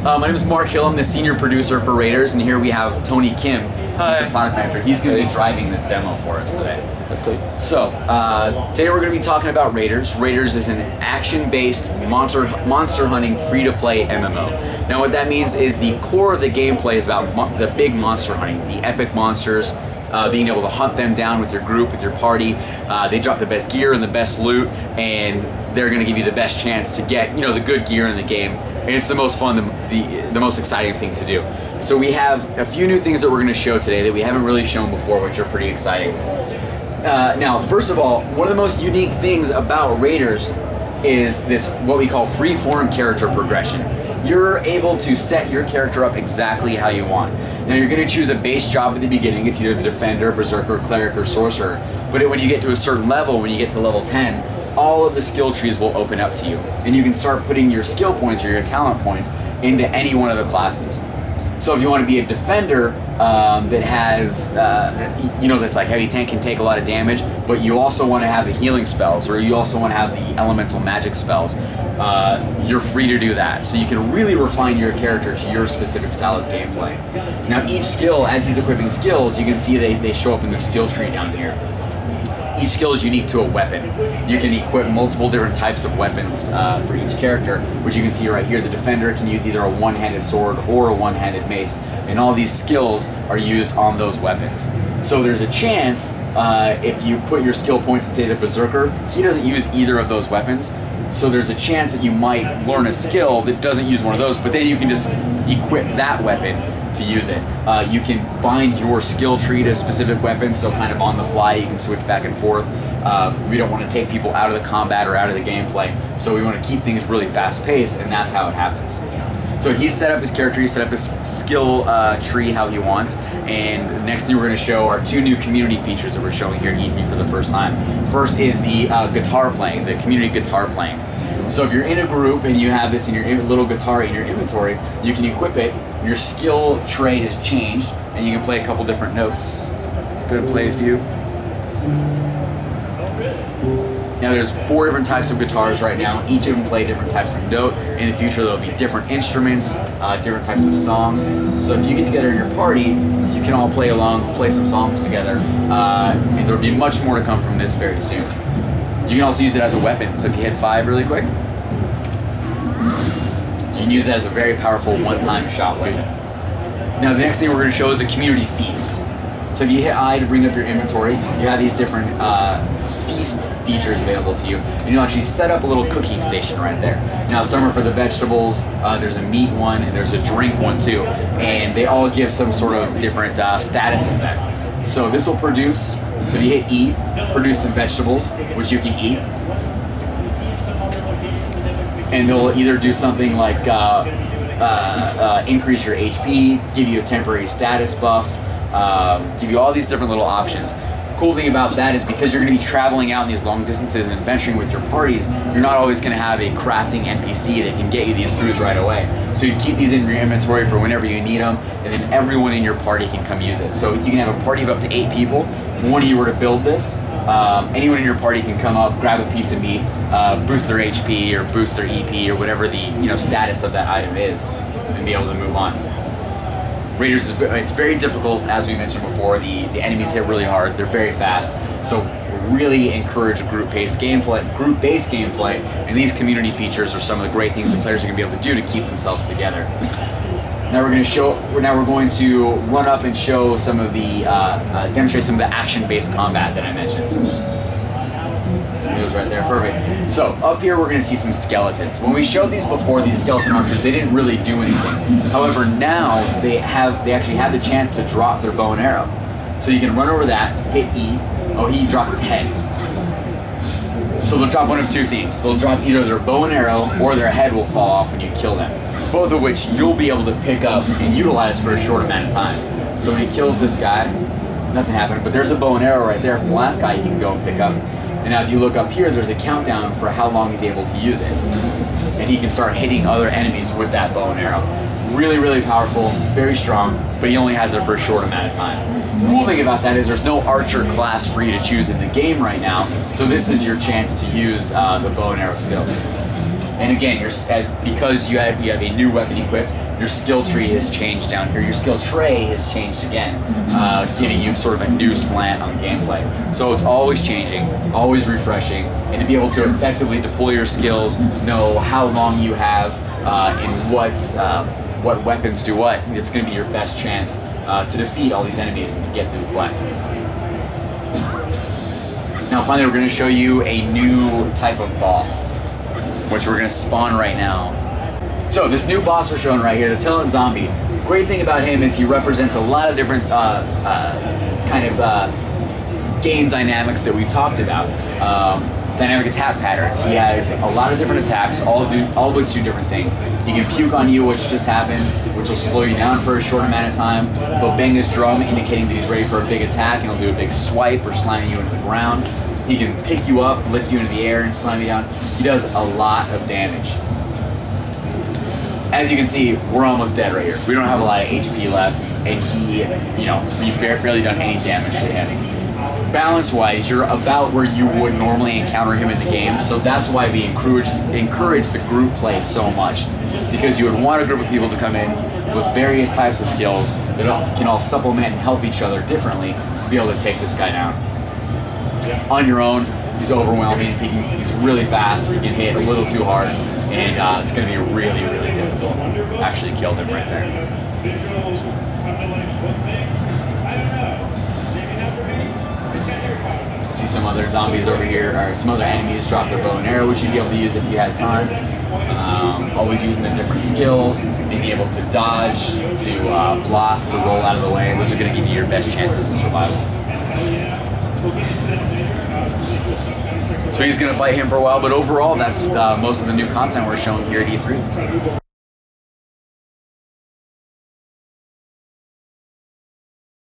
My name is Mark Hill. I'm the senior producer for RaiderZ, and here we have Tony Kim. Hi. He's the product manager. He's going to be driving this demo for us today. Okay. So, today we're going to be talking about RaiderZ. RaiderZ is an action-based monster hunting free-to-play MMO. Now what that means is the core of the gameplay is about the big monster hunting, the epic monsters, being able to hunt them down with your group, with your party. They drop the best gear and the best loot, and they're going to give you the best chance to get, the good gear in the game. And it's the most fun, the most exciting thing to do. So we have a few new things that we're going to show today that we haven't really shown before, which are pretty exciting. Now, first of all, one of the most unique things about RaiderZ is this, what we call free-form character progression. You're able to set your character up exactly how you want. Now you're going to choose a base job at the beginning. It's either the Defender, Berserker, Cleric, or Sorcerer. But when you get to a certain level, when you get to level 10, all of the skill trees will open up to you. And you can start putting your skill points or your talent points into any one of the classes. So if you want to be a Defender that has, that's like heavy tank, can take a lot of damage, but you also want to have the healing spells, or you also want to have the elemental magic spells, you're free to do that. So you can really refine your character to your specific style of gameplay. Now each skill, as he's equipping skills, you can see they show up in the skill tree down here. Each skill is unique to a weapon. You can equip multiple different types of weapons for each character, which you can see right here. The Defender can use either a one-handed sword or a one-handed mace, and all these skills are used on those weapons. So there's a chance, if you put your skill points in, say, the Berserker, he doesn't use either of those weapons, so there's a chance that you might learn a skill that doesn't use one of those, but then you can just equip that weapon to use it. You can bind your skill tree to specific weapons, so kind of on the fly you can switch back and forth. We don't want to take people out of the combat or out of the gameplay, so we want to keep things really fast paced, and that's how it happens. So he's set up his character, he's set up his skill tree how he wants, and the next thing we're going to show are two new community features that we're showing here in E3 for the first time. First is the guitar playing, the community guitar playing. So if you're in a group and you have this in your little guitar in your inventory, you can equip it. Your skill tray is changed, and you can play a couple different notes. Let's go and play a few. Now there's 4 different types of guitars right now. Each of them play different types of note. In the future there'll be different instruments, different types of songs. So if you get together in your party, you can all play along, play some songs together, and there'll be much more to come from this very soon. You can also use it as a weapon. So if you hit 5 really quick, you can use it as a very powerful one-time shot weapon. Now the next thing we're going to show is the community feast. So if you hit I to bring up your inventory, you have these different feast features available to you, and you'll actually set up a little cooking station right there. Now some are for the vegetables, there's a meat one, and there's a drink one too, and they all give some sort of different status effect. So this will produce, so if you hit E, produce some vegetables, which you can eat. And they'll either do something like increase your HP, give you a temporary status buff, give you all these different little options. The cool thing about that is because you're going to be traveling out in these long distances and adventuring with your parties, you're not always going to have a crafting NPC that can get you these foods right away. So you keep these in your inventory for whenever you need them, and then everyone in your party can come use it. So you can have a party of up to 8 people. If one of you were to build this, anyone in your party can come up, grab a piece of meat, boost their HP or boost their EP or whatever the status of that item is, and be able to move on. RaiderZ, it's very difficult, as we mentioned before. The enemies hit really hard, they're very fast, so really encourage group-based gameplay, and these community features are some of the great things that players are going to be able to do to keep themselves together. Now we're going to run up and show some of the, demonstrate some of the action-based combat that I mentioned. Some moves right there, perfect. So up here we're going to see some skeletons. When we showed these before, these skeleton archers, they didn't really do anything. However, now they actually have the chance to drop their bow and arrow. So you can run over that, hit E. Oh, he dropped his head. So they'll drop one of 2 things. They'll drop either their bow and arrow, or their head will fall off when you kill them. Both of which you'll be able to pick up and utilize for a short amount of time. So when he kills this guy, nothing happened, but there's a bow and arrow right there from the last guy he can go and pick up. And now if you look up here, there's a countdown for how long he's able to use it. And he can start hitting other enemies with that bow and arrow. Really, really powerful, very strong, but he only has it for a short amount of time. The cool thing about that is there's no archer class for you to choose in the game right now, so this is your chance to use the bow and arrow skills. And again, because you have a new weapon equipped, your skill tree has changed down here. Your skill tray has changed again, giving you sort of a new slant on gameplay. So it's always changing, always refreshing, and to be able to effectively deploy your skills, know how long you have, and what weapons do what, it's going to be your best chance to defeat all these enemies and to get through the quests. Now finally, we're going to show you a new type of boss, which we're going to spawn right now. So this new boss we're showing right here, the Talent Zombie. Great thing about him is he represents a lot of different game dynamics that we talked about. Dynamic attack patterns. He has a lot of different attacks, all which do different things. He can puke on you, which just happened, which will slow you down for a short amount of time. He'll bang his drum, indicating that he's ready for a big attack, and he'll do a big swipe or slam you into the ground. He can pick you up, lift you into the air, and slam you down. He does a lot of damage. As you can see, we're almost dead right here. We don't have a lot of HP left, and we've barely done any damage to him. Balance-wise, you're about where you would normally encounter him in the game, so that's why we encourage the group play so much, because you would want a group of people to come in with various types of skills that can all supplement and help each other differently to be able to take this guy down. On your own, he's overwhelming. He's really fast. He can hit a little too hard, and it's going to be really, really difficult. Actually killed him right there. See some other zombies over here, or some other enemies drop their bow and arrow, which you'd be able to use if you had time. Always using the different skills, being able to dodge, to block, to roll out of the way. Those are going to give you your best chances of survival. So he's going to fight him for a while, but overall, that's most of the new content we're showing here at E3.